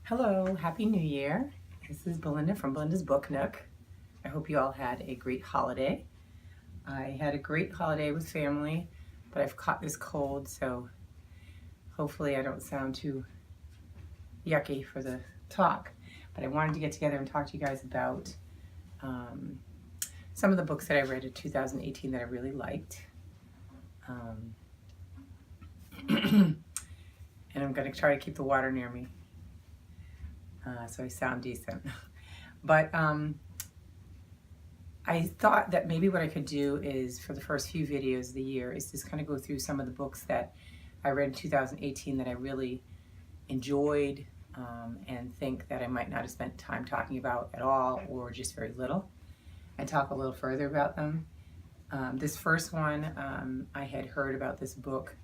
Hello, Happy New Year. This is Belinda from Belinda's Book Nook. I hope you all had a great holiday. I had a great holiday with family, but I've caught this cold, so hopefully I don't sound too yucky for the talk. But I wanted to get together and talk to you guys about some of the books that I read in 2018 that I really liked. And I'm going to try to keep the water near me. So I sound decent. But I thought that maybe what I could do is, for the first few videos of the year, is just kind of go through some of the books that I read in 2018 that I really enjoyed and think that I might not have spent time talking about at all, or just very little, and talk a little further about them. This first one, I had heard about this book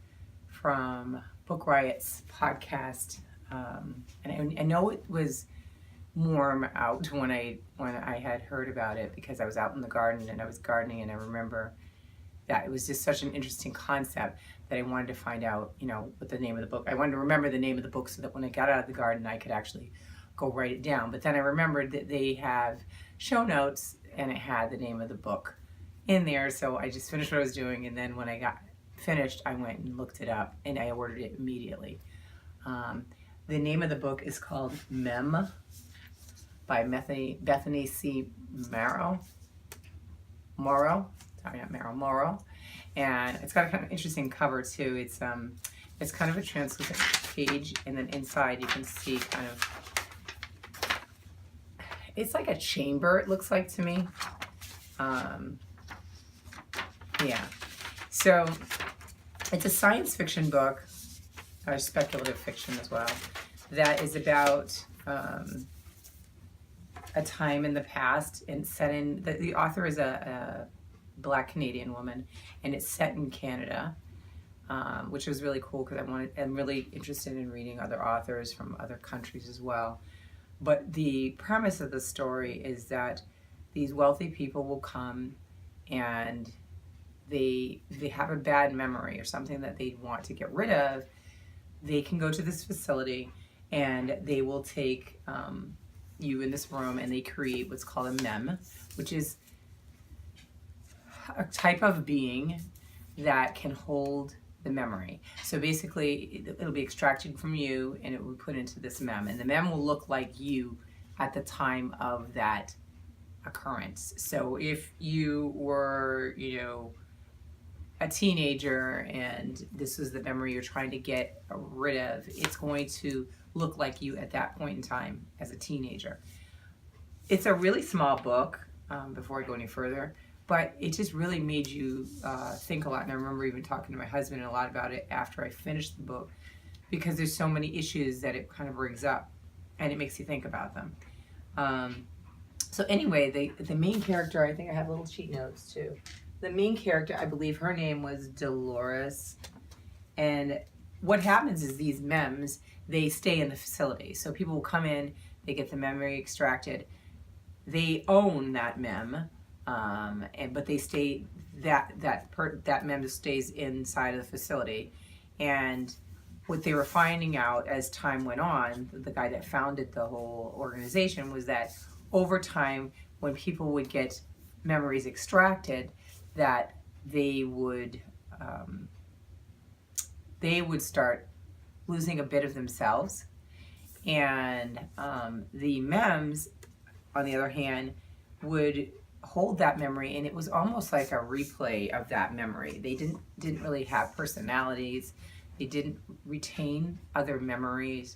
from Book Riot's podcast. And I know it was warm out when I had heard about it, because I was out in the garden and I was gardening, and I remember that it was just such an interesting concept that I wanted to find out, what the name of the book. I wanted to remember the name of the book so that when I got out of the garden I could actually go write it down. But then I remembered that they have show notes and it had the name of the book in there, so I just finished what I was doing, and then when I got finished I went and looked it up and I ordered it immediately. The name of the book is called Mem by Bethany C. Morrow. Morrow. And it's got a kind of interesting cover too. It's kind of a translucent page, and then inside you can see kind of, it's like a chamber, it looks like to me. Yeah. So it's a science fiction book, or speculative fiction as well, that is about a time in the past, and set in, the author is a Black Canadian woman, and it's set in Canada, which was really cool because I'm really interested in reading other authors from other countries as well. But the premise of the story is that these wealthy people will come, and they have a bad memory or something that they want to get rid of. They can go to this facility and they will take you in this room, and they create what's called a mem, which is a type of being that can hold the memory. So basically it'll be extracted from you and it will be put into this mem, and the mem will look like you at the time of that occurrence. So if you were, a teenager and this was the memory you're trying to get rid of, it's going to look like you at that point in time as a teenager. It's a really small book, before I go any further, but it just really made you think a lot. And I remember even talking to my husband a lot about it after I finished the book, because there's so many issues that it kind of brings up and it makes you think about them. So anyway, the main character, I think I have little cheat notes too. The main character, I believe her name was Dolores. And what happens is these mems, they stay in the facility. So people will come in, they get the memory extracted. They own that mem, but they stay, that mem stays inside of the facility. And what they were finding out as time went on, the guy that founded the whole organization, was that over time, when people would get memories extracted, that they would start losing a bit of themselves, and the mems, on the other hand, would hold that memory, and it was almost like a replay of that memory. They didn't really have personalities. They didn't retain other memories,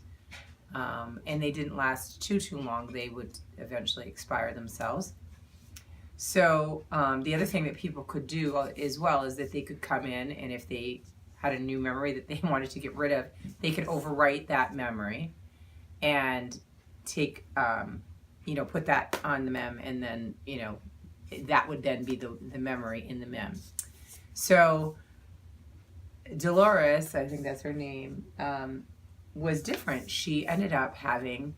and they didn't last too long. They would eventually expire themselves. So the other thing that people could do as well is that they could come in, and if they had a new memory that they wanted to get rid of, they could overwrite that memory and take, put that on the mem, and then, that would then be the memory in the mem. So Dolores, I think that's her name, was different. She ended up having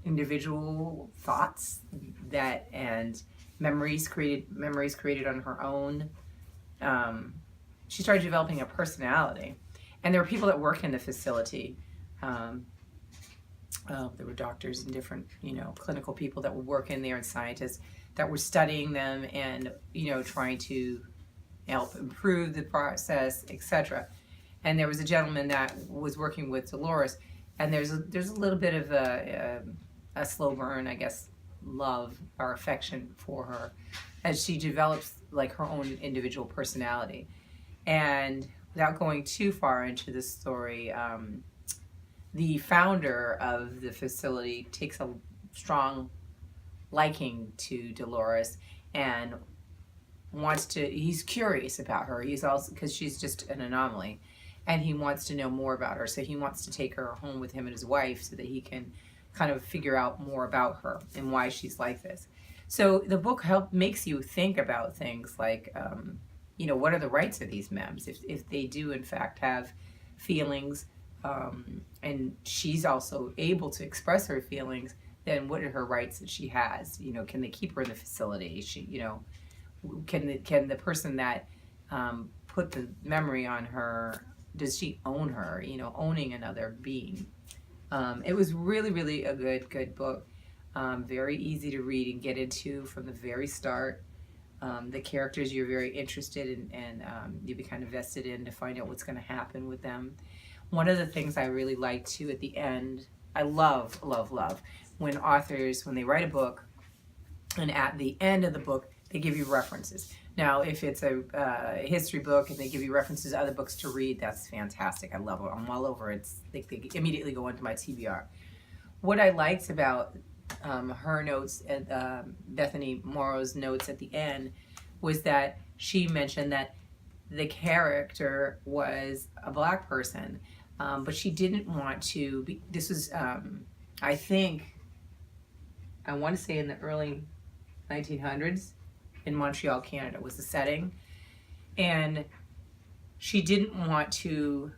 individual thoughts and memories created on her own. She started developing a personality, and there were people that worked in the facility There were doctors and different, clinical people that were working there and scientists that were studying them and, trying to help improve the process, etc. And there was a gentleman that was working with Dolores, and there's a little bit of a slow burn, I guess, love or affection for her as she develops like her own individual personality. And without going too far into the story, the founder of the facility takes a strong liking to Dolores and he's curious about her. He's also, because she's just an anomaly, and he wants to know more about her. So he wants to take her home with him and his wife so that he can kind of figure out more about her and why she's like this. So the book makes you think about things like, what are the rights of these MEMS? If they do in fact have feelings, and she's also able to express her feelings, then what are her rights that she has? Can they keep her in the facility? Can the person that put the memory on her, does she own her? Owning another being. It was really, really a good book. Very easy to read and get into from the very start. The characters you're very interested in, and you become invested in to find out what's going to happen with them. One of the things I really like too at the end, I love when authors, when they write a book, and at the end of the book, they give you references. Now, if it's a history book and they give you references to other books to read, that's fantastic. I love it. I'm all over it. They immediately go into my TBR. What I liked about her notes and Bethany Morrow's notes at the end was that she mentioned that the character was a Black person, but she didn't want to be. This was, I want to say in the early 1900s in Montreal, Canada was the setting, and she didn't want to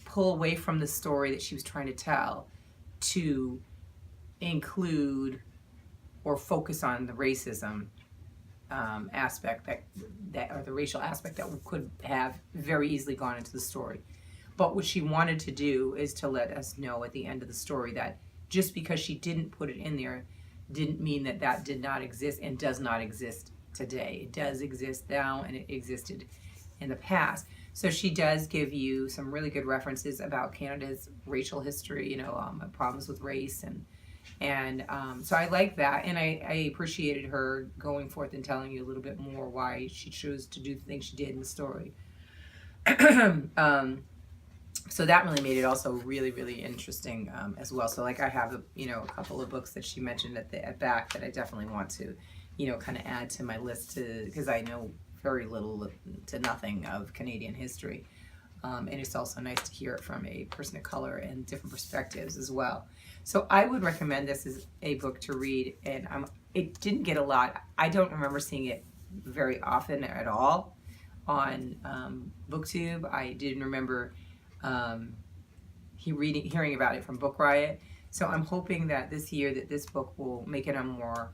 pull away from the story that she was trying to tell to include or focus on the racism aspect that or the racial aspect that could have very easily gone into the story. But what she wanted to do is to let us know at the end of the story that just because she didn't put it in there didn't mean that that did not exist and does not exist today. It does exist now, and it existed in the past. So she does give you some really good references about Canada's racial history, problems with race, and so I like that, and I appreciated her going forth and telling you a little bit more why she chose to do the things she did in the story. So that really made it also really, really interesting as well. So like I have a couple of books that she mentioned at back that I definitely want to kind of add to my list because I know very little to nothing of Canadian history. And it's also nice to hear it from a person of color and different perspectives as well. So I would recommend this as a book to read, and it didn't get a lot. I don't remember seeing it very often at all on BookTube. I didn't remember hearing about it from Book Riot. So I'm hoping that this year that this book will make it on more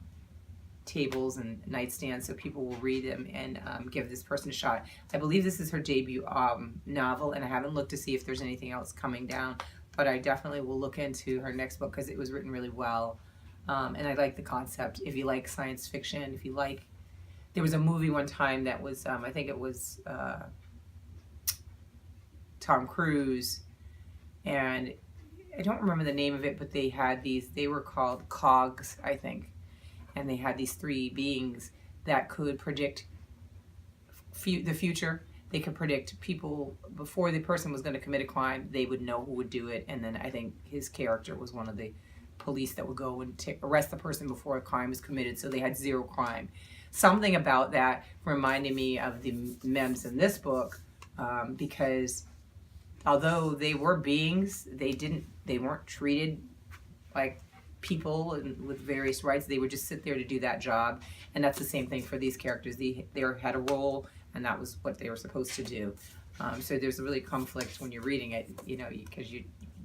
tables and nightstands so people will read them and give this person a shot. I believe this is her debut novel, and I haven't looked to see if there's anything else coming down, but I definitely will look into her next book because it was written really well, and I like the concept. If you like science fiction, if you like, there was a movie one time that was I think it was Tom Cruise, and I don't remember the name of it, but they were called Cogs, I think. And they had these three beings that could predict the future. They could predict people before the person was going to commit a crime. They would know who would do it. And then I think his character was one of the police that would go and arrest the person before a crime was committed. So they had zero crime. Something about that reminded me of the MEMS in this book, because although they were beings, they weren't treated like people and with various rights. They would just sit there to do that job, and that's the same thing for these characters. They had a role, and that was what they were supposed to do. So there's a really conflict when you're reading it, because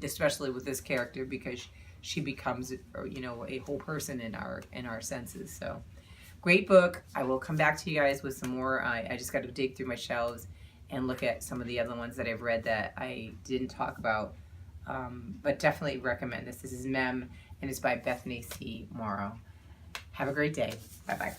especially with this character, because she becomes a whole person in our senses. So great book. I will come back to you guys with some more. I just got to dig through my shelves and look at some of the other ones that I've read that I didn't talk about but definitely recommend this. This is Mem, and it's by Bethany C. Morrow. Have a great day. Bye-bye.